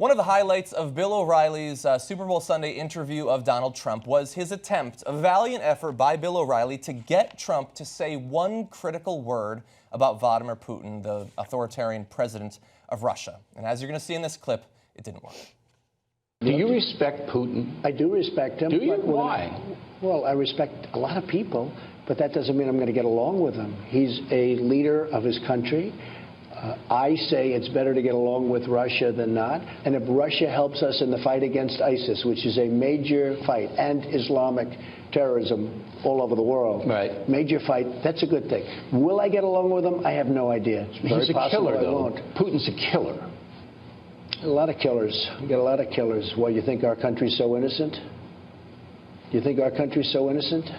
One of the highlights of Bill O'Reilly's Super Bowl Sunday interview of Donald Trump was his attempt, a valiant effort by Bill O'Reilly, to get Trump to say one critical word about Vladimir Putin, the authoritarian president of Russia. And as you're going to see in this clip, it didn't work. Do you respect Putin? I do respect him. Do you? Why? Well, I respect a lot of people, but that doesn't mean I'm going to get along with him. He's a leader of his country. I say it's better to get along with Russia than not. And if Russia helps us in the fight against ISIS, which is a major fight, and Islamic terrorism all over the world, right, major fight, that's a good thing. Will I get along with him? I have no idea. He's a killer, though. Putin's a killer. A lot of killers. We got a lot of killers. Why, you think our country's so innocent? You think our country's so innocent?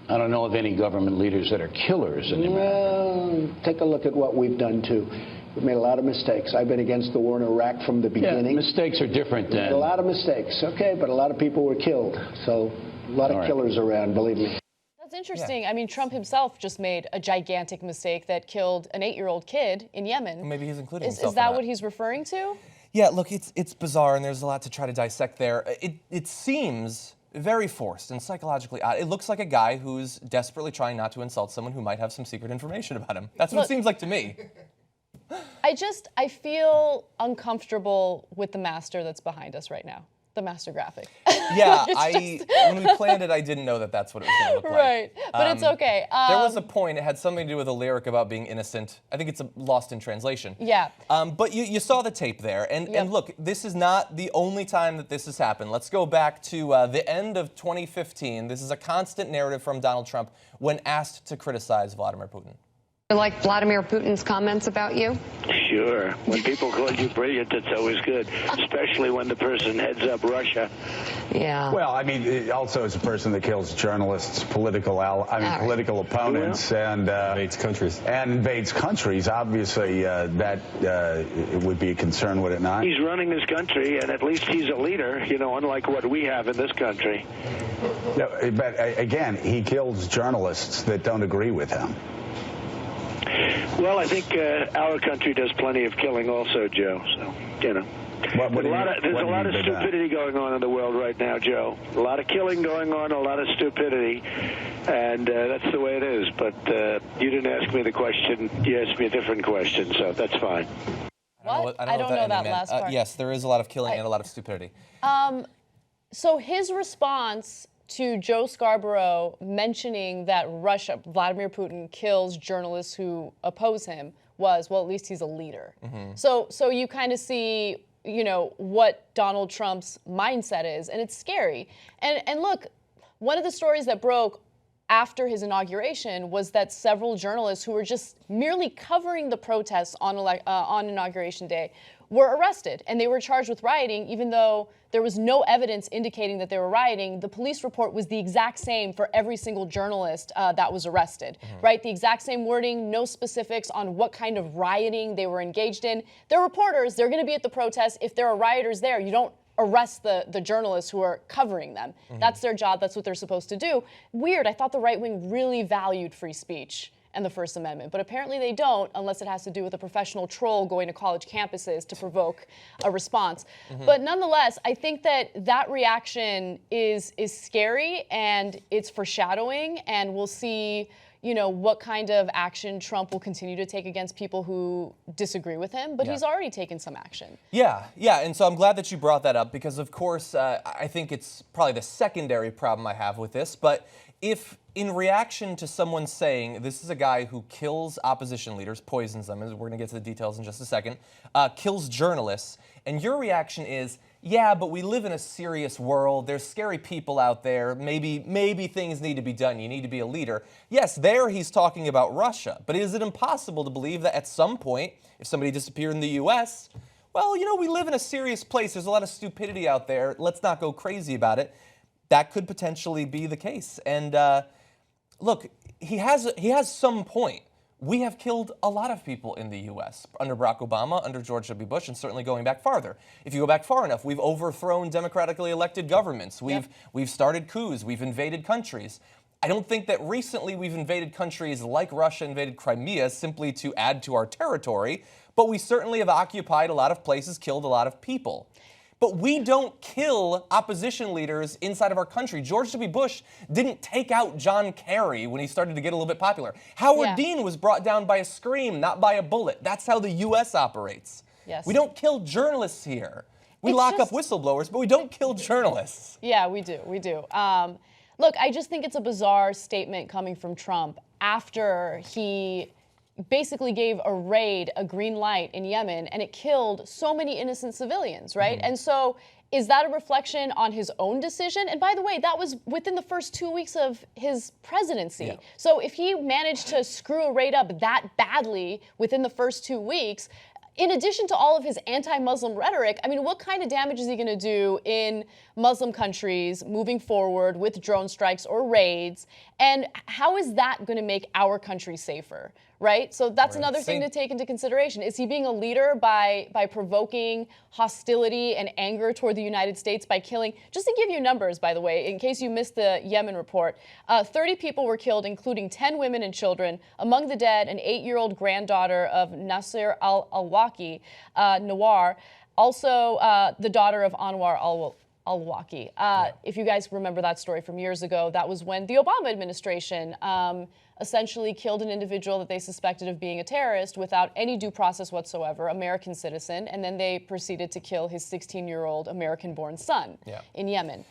I don't know of any government leaders that are killers in America. Well, take a look at what we've done, too. We've made a lot of mistakes. I've been against the war in Iraq from the beginning. Yeah, mistakes are different than... A lot of mistakes, okay, but a lot of people were killed. So a lot of killers around, believe me. That's interesting. Yeah. I mean, Trump himself just made a gigantic mistake that killed an 8-year-old kid in Yemen. Well, maybe he's including himself Is that what he's referring to? Yeah, look, it's bizarre, and there's a lot to try to dissect there. It seems very forced and psychologically odd. It looks like a guy who's desperately trying not to insult someone who might have some secret information about him. That's what it seems like to me. I feel uncomfortable with the master that's behind us right now. The master graphic. Yeah, when we planned it, I didn't know that that's what it was going to look like. Right, but it's okay. There was a point, it had something to do with a lyric about being innocent. I think it's lost in translation. Yeah. But you saw the tape there, and look, this is not the only time that this has happened. Let's go back to the end of 2015. This is a constant narrative from Donald Trump when asked to criticize Vladimir Putin. Like Vladimir Putin's comments about you? Sure. When people call you brilliant, it's always good, especially when the person heads up Russia. Yeah. Well, I mean, also as a person that kills journalists, political opponents, and invades countries. And invades countries. Obviously, it would be a concern, would it not? He's running this country, and at least he's a leader, you know, unlike what we have in this country. No, but again, he kills journalists that don't agree with him. Well, I think our country does plenty of killing also, Joe. So, you know. There's a lot of stupidity going on in the world right now, Joe. A lot of killing going on, a lot of stupidity, and that's the way it is. But you didn't ask me the question. You asked me a different question, so that's fine. What? I don't know that last part. Yes, there is a lot of killing and a lot of stupidity. So his response to Joe Scarborough mentioning that Vladimir Putin kills journalists who oppose him was, well, at least he's a leader. Mm-hmm. So you kind of see, you know, what Donald Trump's mindset is, and it's scary. And look, one of the stories that broke after his inauguration was that several journalists who were just merely covering the protests on Inauguration Day were arrested, and they were charged with rioting, even though there was no evidence indicating that they were rioting. The police report was the exact same for every single journalist that was arrested, right? The exact same wording, no specifics on what kind of rioting they were engaged in. They're reporters, they're gonna be at the protest. If there are rioters there, you don't arrest the journalists who are covering them. That's their job, that's what they're supposed to do. Weird, I thought the right wing really valued free speech and the First Amendment, but apparently they don't, unless it has to do with a professional troll going to college campuses to provoke a response. But nonetheless, I think that reaction is scary, and it's foreshadowing, and we'll see, you know, what kind of action Trump will continue to take against people who disagree with him, but he's already taken some action. Yeah, and so I'm glad that you brought that up, because of course, I think it's probably the secondary problem I have with this, but if in reaction to someone saying, this is a guy who kills opposition leaders, poisons them, and we're gonna get to the details in just a second, kills journalists, and your reaction is, yeah, but we live in a serious world, there's scary people out there, maybe things need to be done, you need to be a leader. Yes, there he's talking about Russia, but is it impossible to believe that at some point, if somebody disappeared in the US, well, you know, we live in a serious place, there's a lot of stupidity out there, let's not go crazy about it. That could potentially be the case. And look, he has some point. We have killed a lot of people in the U.S. under Barack Obama, under George W. Bush, and certainly going back farther. If you go back far enough, we've overthrown democratically elected governments. We've started coups. We've invaded countries. I don't think that recently we've invaded countries like Russia invaded Crimea simply to add to our territory, but we certainly have occupied a lot of places, killed a lot of people. But we don't kill opposition leaders inside of our country. George W. Bush didn't take out John Kerry when he started to get a little bit popular. Howard Dean was brought down by a scream, not by a bullet. That's how the U.S. operates. Yes. We don't kill journalists here. We lock up whistleblowers, but we don't kill journalists. Yeah, we do. We do. Look, I just think it's a bizarre statement coming from Trump after he basically gave a raid a green light in Yemen, and it killed so many innocent civilians, right? And so is that a reflection on his own decision? And by the way, that was within the first 2 weeks of his presidency. Yeah. So if he managed to screw a raid up that badly within the first 2 weeks, in addition to all of his anti-Muslim rhetoric, I mean, what kind of damage is he going to do in Muslim countries moving forward with drone strikes or raids? And how is that going to make our country safer, right? So that's another thing to take into consideration. Is he being a leader by provoking hostility and anger toward the United States by killing? Just to give you numbers, by the way, in case you missed the Yemen report, 30 people were killed, including 10 women and children. Among the dead, an 8-year-old granddaughter of Nasser al-Awlaki, Nawar, also the daughter of Anwar al-Awlaki. If you guys remember that story from years ago, that was when the Obama administration essentially killed an individual that they suspected of being a terrorist without any due process whatsoever, American citizen, and then they proceeded to kill his 16-year-old American-born son in Yemen.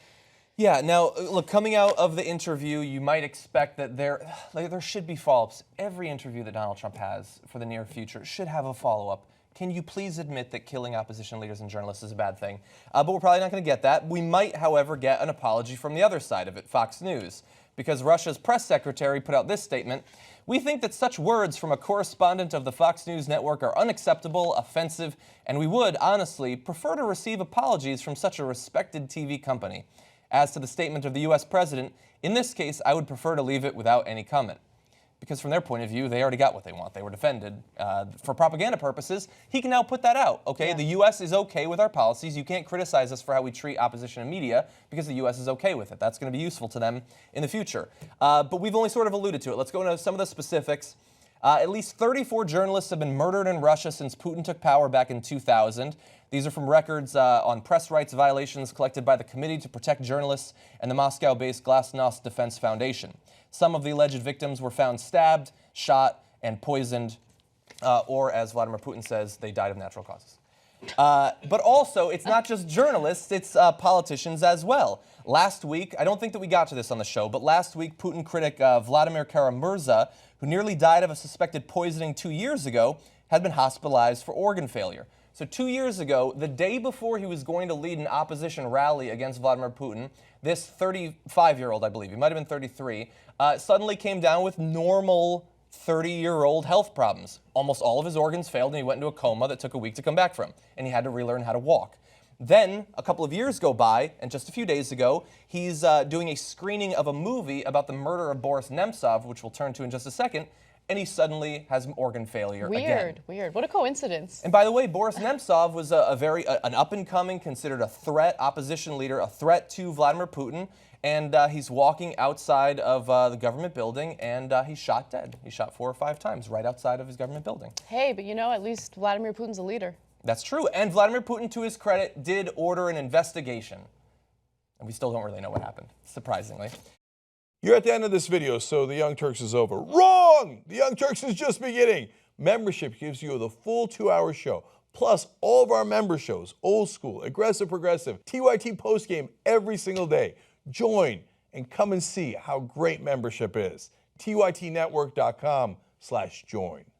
Yeah, now, look, coming out of the interview, you might expect that there should be follow-ups. Every interview that Donald Trump has for the near future should have a follow-up. Can you please admit that killing opposition leaders and journalists is a bad thing? But we're probably not going to get that. We might, however, get an apology from the other side of it, Fox News, because Russia's press secretary put out this statement. We think that such words from a correspondent of the Fox News network are unacceptable, offensive, and we would, honestly, prefer to receive apologies from such a respected TV company. As to the statement of the U.S. president, in this case, I would prefer to leave it without any comment. Because from their point of view, they already got what they want. They were defended. For propaganda purposes, he can now put that out, okay? Yeah. The U.S. is okay with our policies. You can't criticize us for how we treat opposition and media because the U.S. is okay with it. That's going to be useful to them in the future. But we've only sort of alluded to it. Let's go into some of the specifics. At least 34 journalists have been murdered in Russia since Putin took power back in 2000. These are from records on press rights violations collected by the Committee to Protect Journalists and the Moscow-based Glasnost Defense Foundation. Some of the alleged victims were found stabbed, shot, and poisoned, or as Vladimir Putin says, they died of natural causes. But also, it's not just journalists, it's politicians as well. Last week, I don't think that we got to this on the show, but last week, Putin critic Vladimir Kara-Murza, who nearly died of a suspected poisoning 2 years ago, had been hospitalized for organ failure. So 2 years ago, the day before he was going to lead an opposition rally against Vladimir Putin, this 35-year-old, I believe, he might have been 33, suddenly came down with normal 30-year-old health problems. Almost all of his organs failed, and he went into a coma that took a week to come back from, and he had to relearn how to walk. Then, a couple of years go by, and just a few days ago, he's doing a screening of a movie about the murder of Boris Nemtsov, which we'll turn to in just a second, and he suddenly has organ failure again. Weird. What a coincidence. And by the way, Boris Nemtsov was an up-and-coming, considered a threat, opposition leader, a threat to Vladimir Putin, and he's walking outside of the government building, and he's shot dead. He's shot 4 or 5 times right outside of his government building. Hey, but you know, at least Vladimir Putin's a leader. That's true, and Vladimir Putin, to his credit, did order an investigation. And we still don't really know what happened, surprisingly. You're at the end of this video, so the Young Turks is over. Wrong! The Young Turks is just beginning. Membership gives you the full 2-hour show, plus all of our member shows, old school, aggressive, progressive, TYT postgame every single day. Join and come and see how great membership is. TYTnetwork.com/join.